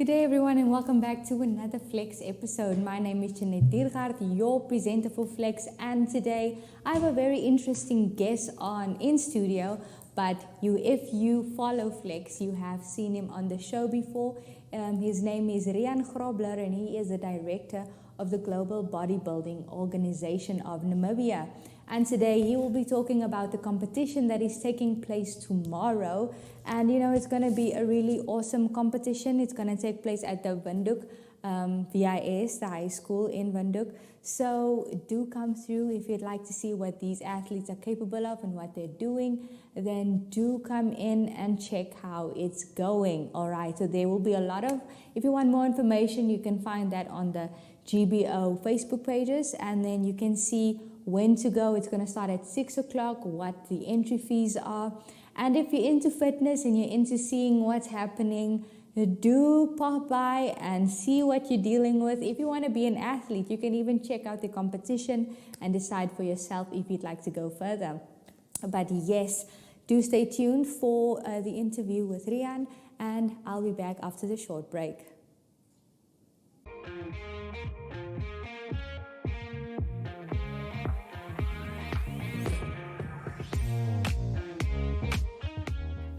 Good day everyone and welcome back to another Flex episode. My name is Jeanette Diergaard, your presenter for Flex, and today I have a very interesting guest on in studio. But if you follow Flex, you have seen him on the show before. His name is Riaan Grobler and he is the director of the Global Bodybuilding Organization of Namibia. And today he will be talking about the competition that is taking place tomorrow. And it's going to be a really awesome competition. It's going to take place at the Windhoek VIS, the high school in Windhoek. So do come through if you'd like to see what these athletes are capable of and what they're doing. Then do come in and check how it's going. All right, so there will be a lot of, if you want more information, you can find that on the GBO Facebook pages, and then you can see when to go. It's going to start at 6 o'clock, what the entry fees are. And if you're into fitness and you're into seeing what's happening, do pop by and see what you're dealing with. If you want to be an athlete, you can even check out the competition and decide for yourself if you'd like to go further. But yes, do stay tuned for the interview with Riaan, and I'll be back after the short break.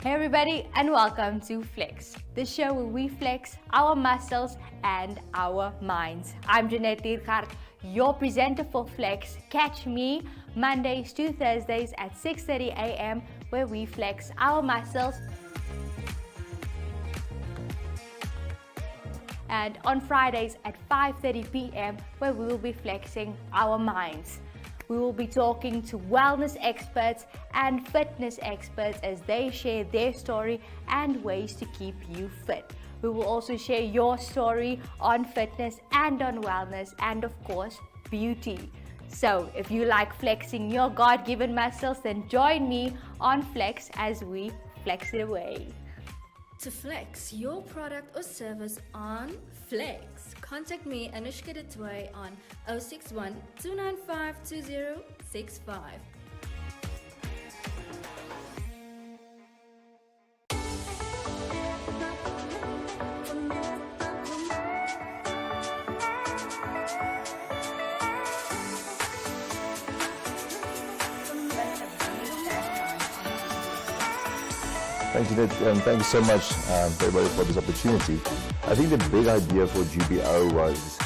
Hey everybody, and welcome to Flex, the show where we flex our muscles and our minds. I'm Jeanette Diergaard, your presenter for Flex. Catch me Mondays to Thursdays at 6:30 a.m. where we flex our muscles, and on Fridays at 5:30 p.m. where we will be flexing our minds. We will be talking to wellness experts and fitness experts as they share their story and ways to keep you fit. We will also share your story on fitness and on wellness and, of course, beauty. So if you like flexing your God-given muscles, then join me on Flex as we flex it away. To flex your product or service on Flex, contact me, Anushka de Toy, on 061 295 2065. Thanks, Jeanette. Thank you so much, everybody, for this opportunity. I think the big idea for GBO was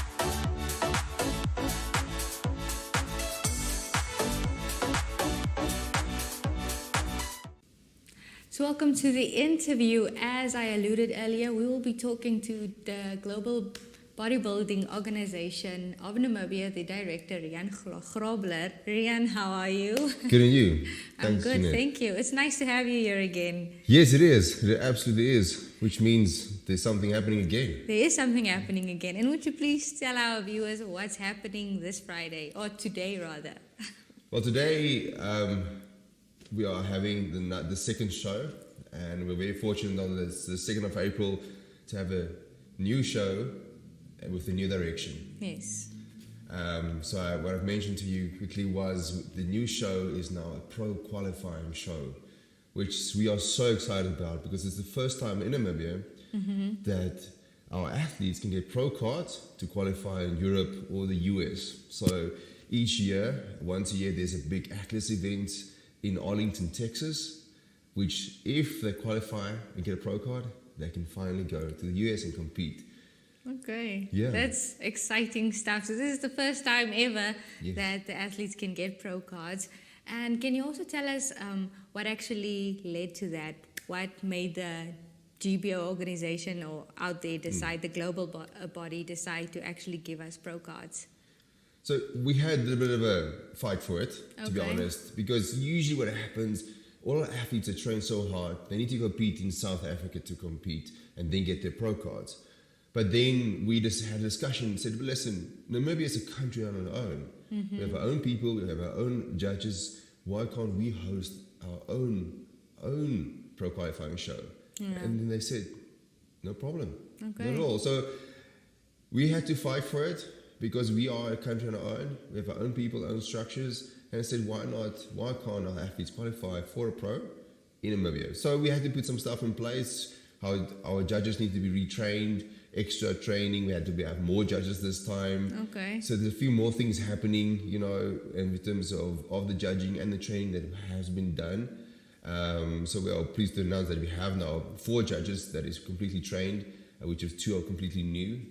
So welcome to the interview. As I alluded earlier, we will be talking to the Global Bodybuilding Organization of Namibia, the director, Riaan Grobler. Riaan, how are you? Good, and you? I'm good, thank you. It's nice to have you here again. Yes, it is. It absolutely is, which means there's something happening again. There is something happening again. And would you please tell our viewers what's happening this Friday, or today rather? Well, today we are having the second show, and we're very fortunate on the 2nd of April to have a new show with a new direction. Yes. So what I've mentioned to you quickly was the new show is now a pro qualifying show, which we are so excited about because it's the first time in Namibia that our athletes can get pro cards to qualify in Europe or the US. So each year, once a year, there's a big Atlas event in Arlington, Texas, which if they qualify and get a pro card, they can finally go to the US and compete. Okay, yeah, that's exciting stuff. So this is the first time ever that the athletes can get pro cards. And can you also tell us what actually led to that? What made the GBO organization or out there decide, the global body decide to actually give us pro cards? So we had a little bit of a fight for it, to be honest, because usually what happens, all our athletes are trained so hard, they need to compete in South Africa to compete and then get their pro cards. But then we just had a discussion and said, well, listen, Namibia is a country on our own. We have our own people, we have our own judges. Why can't we host our own pro qualifying show? Yeah. And then they said, no problem, not at all. So we had to fight for it because we are a country on our own. We have our own people, our own structures. And I said, why not? Why can't our athletes qualify for a pro in Namibia? So we had to put some stuff in place. How our judges need to be retrained. extra training. We had to have more judges this time. Okay. So there's a few more things happening, in terms of the judging and the training that has been done. So we are pleased to announce that we have now 4 judges that is completely trained, which of 2 are completely new,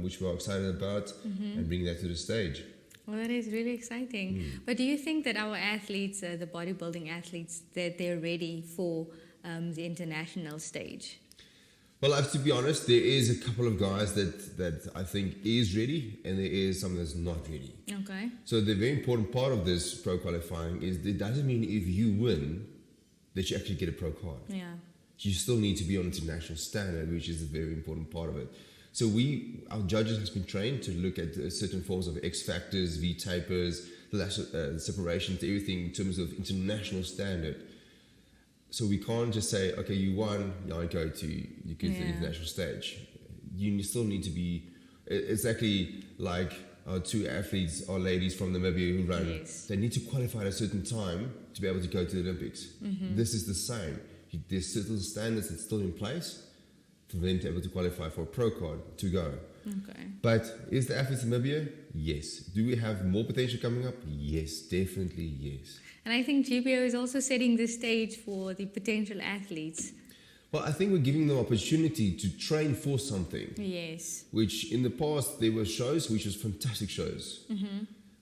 which we are excited about, and bring that to the stage. Well, that is really exciting. But do you think that our athletes, the bodybuilding athletes, that they're ready for the international stage? Well, I have to be honest, there is a couple of guys that I think is ready, and there is some that's not ready. Okay. So the very important part of this pro qualifying is it doesn't mean if you win that you actually get a pro card. Yeah. You still need to be on international standard, which is a very important part of it. So our judges has been trained to look at certain forms of X factors, V tapers, the separations, everything in terms of international standard. So we can't just say, okay, you won, now you go to the international stage. You still need to be. It's actually like our 2 athletes, our ladies from Namibia who run. Yes. They need to qualify at a certain time to be able to go to the Olympics. This is the same. There's certain standards that's still in place for them to be able to qualify for a pro card to go. Okay. But is the athlete in Namibia? Yes. Do we have more potential coming up? Yes, definitely yes. And I think GBO is also setting the stage for the potential athletes. Well, I think we're giving them opportunity to train for something. Yes. Which in the past there were shows, which was fantastic shows.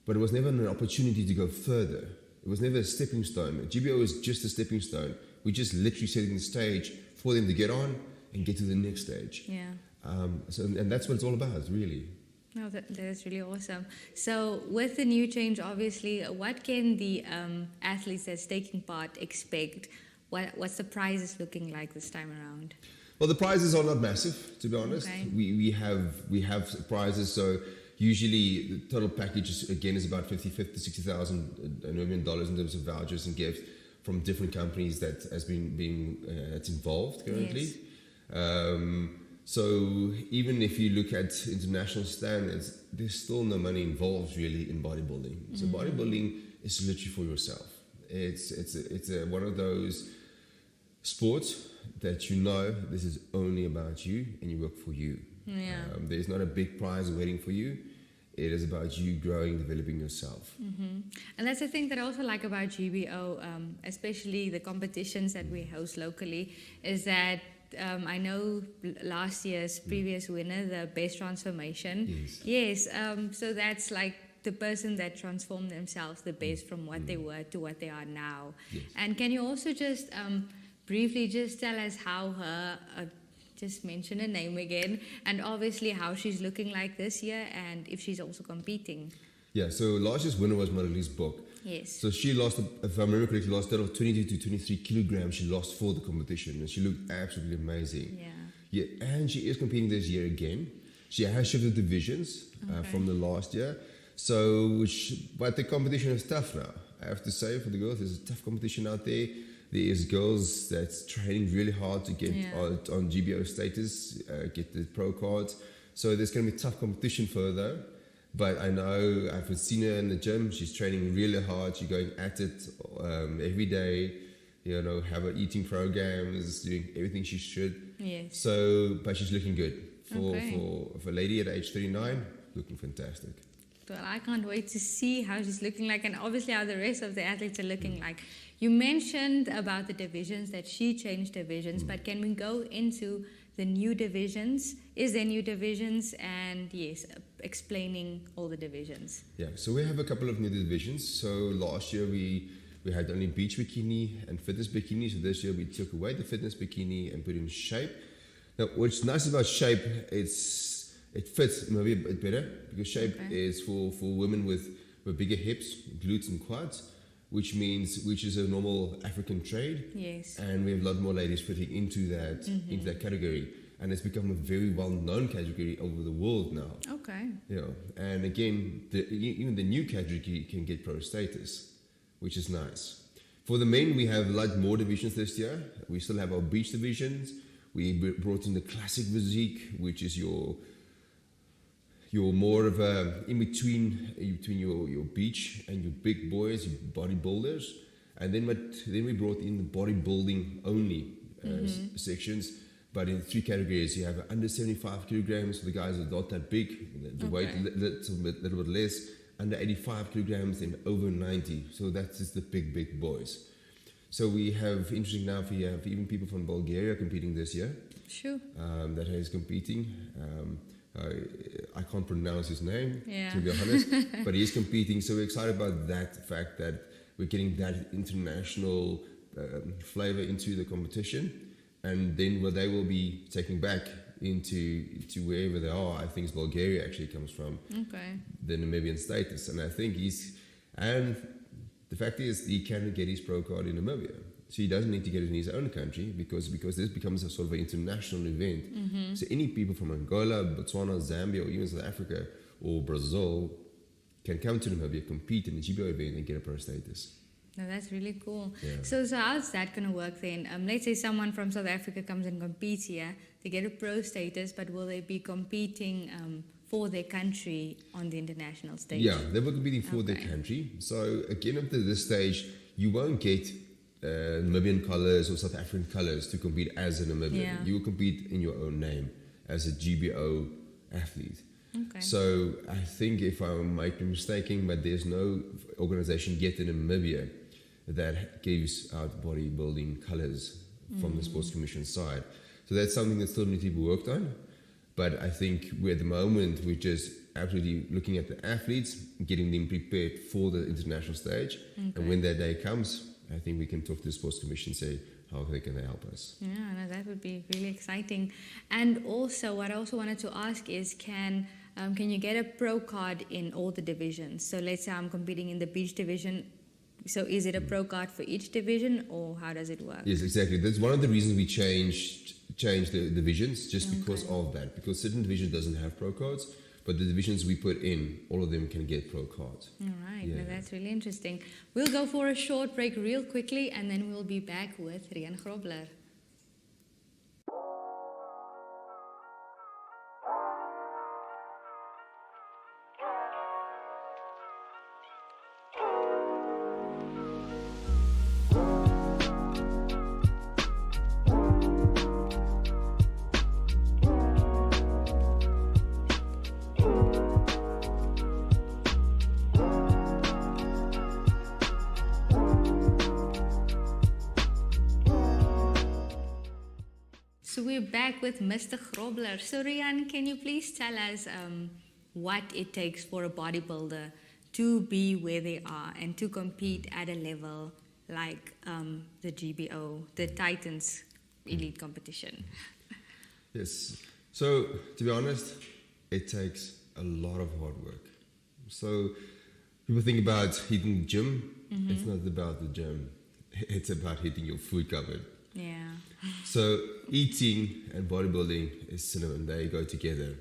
But it was never an opportunity to go further. It was never a stepping stone. GBO is just a stepping stone. We're just literally setting the stage for them to get on and get to the next stage. Yeah. And that's what it's all about, really. No, that is really awesome. So with the new change, obviously, what can the athletes that's taking part expect? What's the prizes looking like this time around? Well, the prizes are not massive, to be honest. Okay. We have prizes, so usually the total package is about 50 to 60,000 Namibian dollars in terms of vouchers and gifts from different companies that has been that's involved currently. Yes. So even if you look at international standards, there's still no money involved really in bodybuilding. So bodybuilding is literally for yourself. It's one of those sports that this is only about you and you work for you. Yeah. There's not a big prize waiting for you. It is about you growing, developing yourself. And that's the thing that I also like about GBO, especially the competitions that we host locally, is that I know last year's previous winner, the best transformation. Yes. So that's like the person that transformed themselves the best from what they were to what they are now. Yes. And can you also just briefly just tell us how her, just mention her name again, and obviously how she's looking like this year and if she's also competing? Yeah, so last year's winner was Marlies Bok. Yes. So she lost, if I remember correctly, lost out of 22 to 23 kilograms she lost for the competition, and she looked absolutely amazing. Yeah. Yeah, and she is competing this year again. She has shifted divisions Okay. from the last year. So, but the competition is tough now. I have to say, for the girls, there's a tough competition out there. There is girls that's training really hard to get on GBO status, get the pro cards. So there's going to be tough competition for her though. But I know I've seen her in the gym. She's training really hard. She's going at it every day. Have her eating programs, doing everything she should. Yes. So, but she's looking good for a lady at age 39, looking fantastic. Well, I can't wait to see how she's looking like, and obviously how the rest of the athletes are looking like. You mentioned about the divisions, that she changed divisions, but can we go into the new divisions? Is there new divisions? And yes, explaining all the divisions. Yeah, so we have a couple of new divisions. So last year we had only beach bikini and fitness bikini. So this year we took away the fitness bikini and put in shape. Now, what's nice about shape, it fits maybe a bit better because shape is for women with bigger hips, glutes and quads, which is a normal African trade. Yes. And we have a lot more ladies fitting into that category. And it's become a very well-known category over the world now. Okay. And again, even the new category can get pro status, which is nice. For the men, we have a lot more divisions this year. We still have our beach divisions. We brought in the classic physique, which is your more of a in between your beach and your big boys, your bodybuilders. And then we brought in the bodybuilding only sections but in 3 categories. You have under 75 kilograms for the guys that are not that big, the weight a little bit less, under 85 kilograms, then over 90. So that's just the big boys. So we have, interesting enough, we have even people from Bulgaria competing this year. Sure. That is competing. I can't pronounce his name, Yeah. to be honest, but he's competing. So we're excited about that fact that we're getting that international flavor into the competition, and then what they will be taking back into wherever they are. I think Bulgaria actually comes from the Namibian status, and I think and the fact is he can get his pro card in Namibia. So he doesn't need to get it in his own country because this becomes a sort of an international event. So any people from Angola, Botswana, Zambia, or even South Africa or Brazil can come to Namibia, compete in the GBO event and get a pro status. No, that's really cool. Yeah. So how's that going to work then? Let's say someone from South Africa comes and competes here. They get a pro status, but will they be competing for their country on the international stage? Yeah, they will be competing for their country. So again, up to this stage, you won't get Namibian colours or South African colours to compete as a Namibian. Yeah. You will compete in your own name as a GBO athlete. Okay. So I think, if I might be mistaken, but there's no organisation yet in Namibia that gives out bodybuilding colours from the Sports Commission side. So that's something that still needs to be worked on. But I think at the moment we're just absolutely looking at the athletes, getting them prepared for the international stage. And when that day comes, I think we can talk to the Sports Commission and say how they can help us. Yeah, no, that would be really exciting. And also, what I also wanted to ask is, can you get a pro card in all the divisions? So let's say I'm competing in the beach division. So is it a pro card for each division, or how does it work? Yes, exactly. That's one of the reasons we changed the divisions, just because of that. Because certain divisions doesn't have pro cards, but the divisions we put in, all of them can get pro cards. All right, Yeah. no, that's really interesting. We'll go for a short break real quickly, and then we'll be back with Riaan Grobler. So we're back with Mr. Grobler. So Riaan, can you please tell us what it takes for a bodybuilder to be where they are and to compete at a level like the GBO, the Titans Elite Competition? Yes. So, to be honest, it takes a lot of hard work. So, people think about hitting the gym. It's not about the gym. It's about hitting your food cupboard. Yeah. So, eating and bodybuilding is synonym. They go together.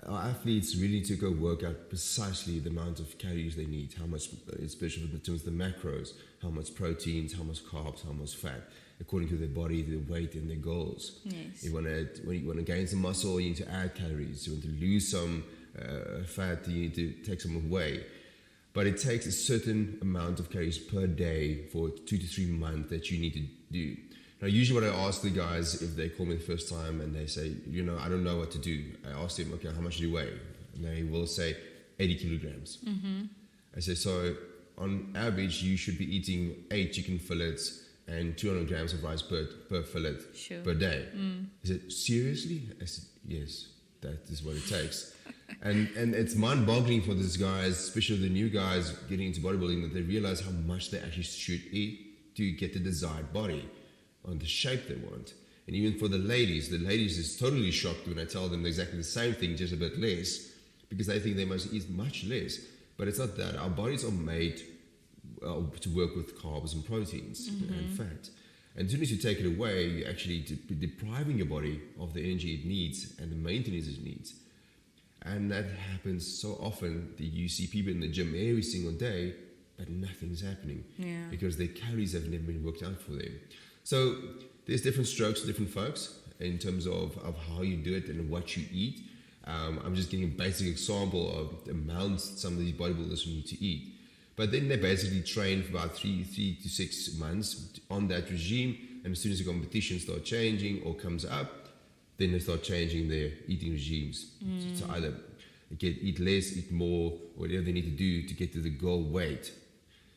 Our athletes really need to go work out precisely the amount of calories they need, how much, especially in terms of the macros, how much proteins, how much carbs, how much fat, according to their body, their weight, and their goals. Yes. When you want to gain some muscle, you need to add calories. You want to lose some fat, you need to take some away. But it takes a certain amount of calories per day for 2 to 3 months that you need to do. Now, usually what I ask the guys if they call me the first time and they say, I don't know what to do. I ask them, okay, how much do you weigh? And they will say 80 kilograms. I say, so on average, you should be eating 8 chicken fillets and 200 grams of rice per fillet per day. I said, seriously? I said, yes, that is what it takes. And it's mind-boggling for these guys, especially the new guys getting into bodybuilding, that they realize how much they actually should eat to get the desired body on the shape they want. And even for the ladies is totally shocked when I tell them exactly the same thing, just a bit less, because they think they must eat much less. But it's not that. Our bodies are made to work with carbs and proteins and fat. And as soon as you take it away, you're actually depriving your body of the energy it needs and the maintenance it needs. And that happens so often that you see people in the gym every single day, but nothing's happening because their calories have never been worked out for them. So there's different strokes for different folks in terms of how you do it and what you eat. I'm just giving a basic example of the amounts some of these bodybuilders need to eat. But then they basically train for about 3 to 6 months on that regime. and as soon as the competition starts changing or comes up, then they start changing their eating regimes. So either eat less, eat more, whatever they need to do to get to the goal weight.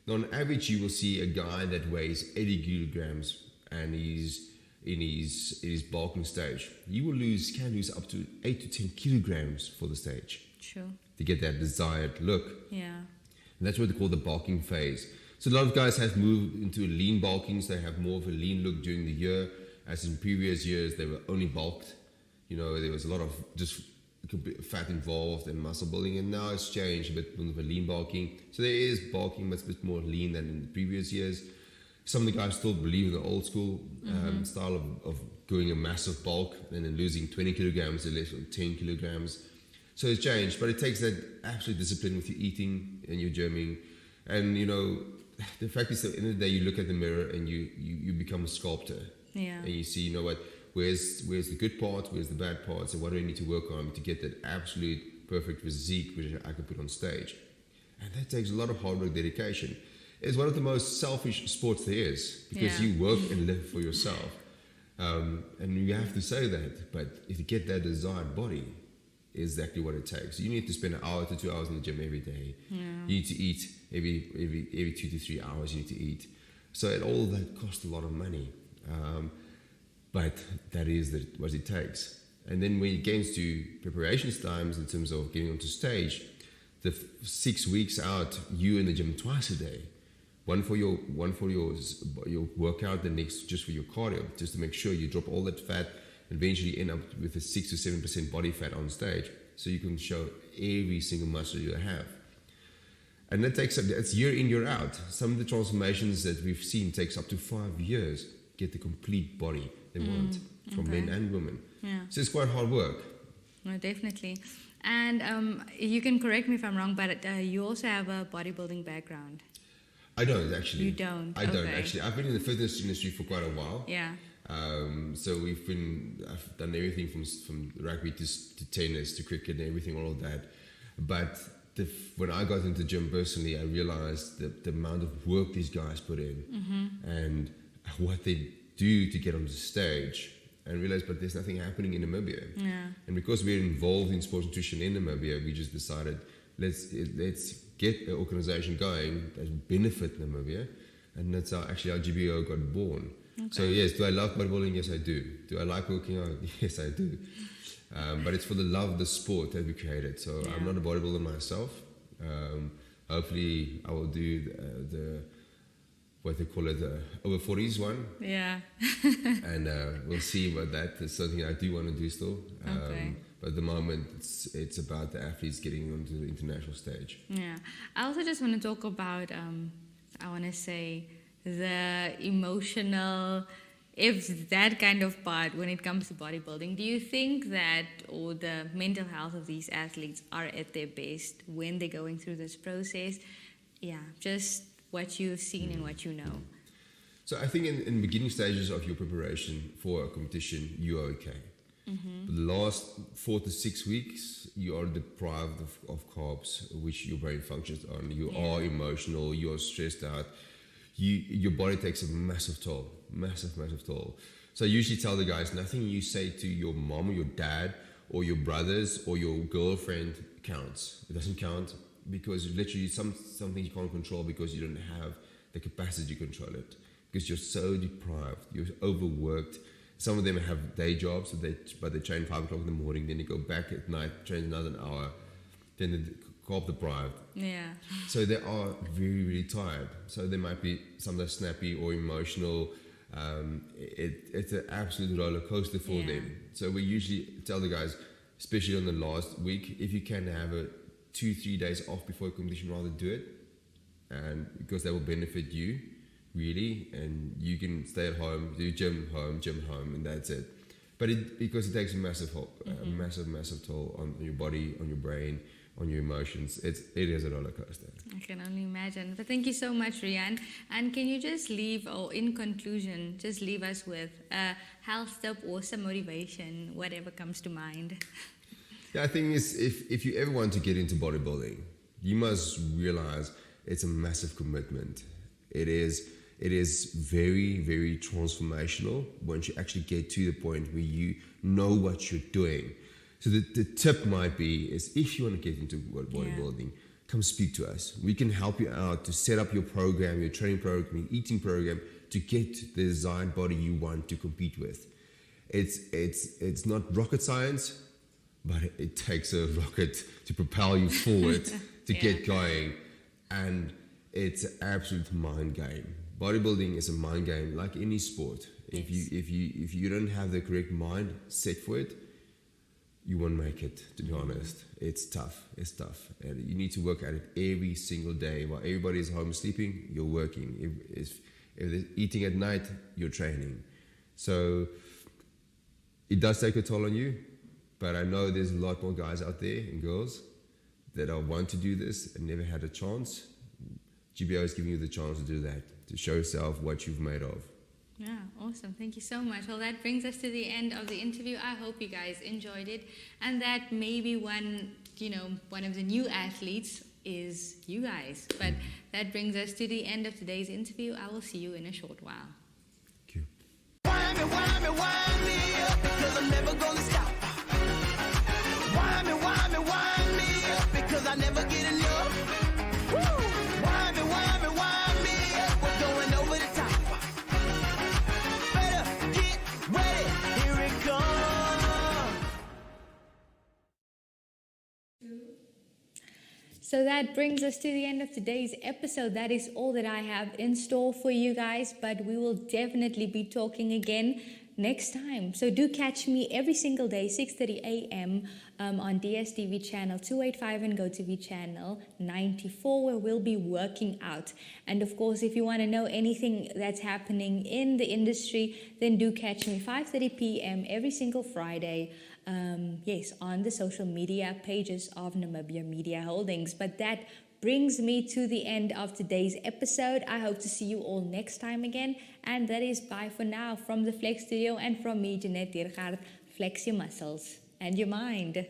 Now, on average, you will see a guy that weighs 80 kilograms and he's in his bulking stage. You can lose up to 8 to 10 kilograms for the stage. Sure. To get that desired look. Yeah. And that's what they call the bulking phase. So a lot of guys have moved into lean bulking, so they have more of a lean look during the year. As in previous years, they were only bulked. There was a lot of just fat involved and muscle building, and now it's changed a bit with the lean bulking. So there is bulking, but it's a bit more lean than in the previous years. Some of the guys still believe in the old school style of going a massive bulk and then losing 20 kilograms or less than 10 kilograms. So it's changed, but it takes that absolute discipline with your eating and your gymming. And, the fact is, at the end of the day, you look at the mirror and you become a sculptor. Yeah. And you see, where's the good parts, where's the bad parts, and what do I need to work on to get that absolute perfect physique which I can put on stage. And that takes a lot of hard work, dedication. It's one of the most selfish sports there is, because you work and live for yourself. And you have to say that, but if you get that desired body, is exactly what it takes. You need to spend an hour to 2 hours in the gym every day. Yeah. You need to eat every 2 to 3 hours. You need to eat. So all that costs a lot of money, but that is what it takes. And then when it gets to preparations times in terms of getting onto stage, the 6 weeks out, you in the gym twice a day. One for your workout, the next just for your cardio, just to make sure you drop all that fat. Eventually end up with a 6 to 7% body fat on stage, so you can show every single muscle you have. And it's year in, year out. Some of the transformations that we've seen takes up to 5 years to get the complete body they want from men and women. Yeah. So it's quite hard work. No, definitely. And you can correct me if I'm wrong, but you also have a bodybuilding background. I don't actually. You don't? I don't actually. I've been in the fitness industry for quite a while. Yeah. So I've done everything from rugby to tennis to cricket and everything, all of that. But when I got into the gym personally, I realized the amount of work these guys put in and what they do to get on the stage, and realized, but there's nothing happening in Namibia. Yeah. And because we're involved in sports nutrition in Namibia, we just decided let's get an organization going that will benefit Namibia, and that's how actually our GBO got born. Okay. So yes, do I love bodybuilding? Yes, I do. Do I like working out? Yes, I do. But it's for the love of the sport that we created. So I'm not a bodybuilder myself. Hopefully I will do what they call it, the over 40s one. Yeah. And we'll see about that. It's something I do want to do still. Okay. But at the moment, it's about the athletes getting onto the international stage. Yeah. I also just want to talk about, I want to say, the emotional, if that kind of part when it comes to bodybuilding. Do you think that, or the mental health of these athletes are at their best when they're going through this process? Yeah, just what you've seen and what you know. So I think in beginning stages of your preparation for a competition, you are okay. But the last 4 to 6 weeks, you are deprived of carbs, which your brain functions on. You are emotional, you are stressed out. Your body takes a massive toll. So I usually tell the guys, nothing you say to your mom or your dad or your brothers or your girlfriend counts. It doesn't count, because literally something you can't control because you don't have the capacity to control it, because you're so deprived, you're overworked. Some of them have day jobs, but they train 5 o'clock in the morning, then they go back at night, train another hour, then they're carb deprived. Yeah. So they are very, really tired. So they might be some that are snappy or emotional. It's an absolute roller coaster for them. So we usually tell the guys, especially on the last week, if you can have 2-3 days off before a competition, rather do it, and because that will benefit you really, and you can stay at home, do gym home, and that's it. But because it takes a massive toll on your body, on your brain, on your emotions. It is a roller coaster. I can only imagine. But thank you so much, Riaan. And can you just leave, or in conclusion, just leave us with a health tip or some motivation, whatever comes to mind? Yeah, I think if you ever want to get into bodybuilding, you must realize it's a massive commitment. It it is very, very transformational once you actually get to the point where you know what you're doing. So the tip might be is if you want to get into bodybuilding, come speak to us. We can help you out to set up your program, your training program, your eating program to get the designed body you want to compete with. It's not rocket science, but it takes a rocket to propel you forward to get going. And it's an absolute mind game. Bodybuilding is a mind game like any sport. If you don't have the correct mind set for it, you won't make it, to be honest. It's tough. And you need to work at it every single day. While everybody's home sleeping, you're working. If they're eating at night, you're training. So it does take a toll on you, but I know there's a lot more guys out there and girls that want to do this and never had a chance. GBO is giving you the chance to do that, to show yourself what you've made of. Yeah, awesome. Thank you so much. Well, that brings us to the end of the interview. I hope you guys enjoyed it, and that maybe one of the new athletes is you guys. But that brings us to the end of today's interview. I will see you in a short while. Thank you. Wind me up, because I'm never gonna stop. Wind me up, because I never get enough. Woo! Wind me up, we're going over the top. Better get ready, here it comes. So that brings us to the end of today's episode. That is all that I have in store for you guys, but we will definitely be talking again next time. So do catch me every single day, 6:30 a.m. On DSTV channel 285 and GoTV channel 94, where we'll be working out. And of course, if you want to know anything that's happening in the industry, then do catch me 5:30 p.m. every single Friday. On the social media pages of Namibia Media Holdings. But that brings me to the end of today's episode. I hope to see you all next time again. And that is bye for now from the Flex Studio and from me, Jeanette Diergaard. Flex your muscles and your mind.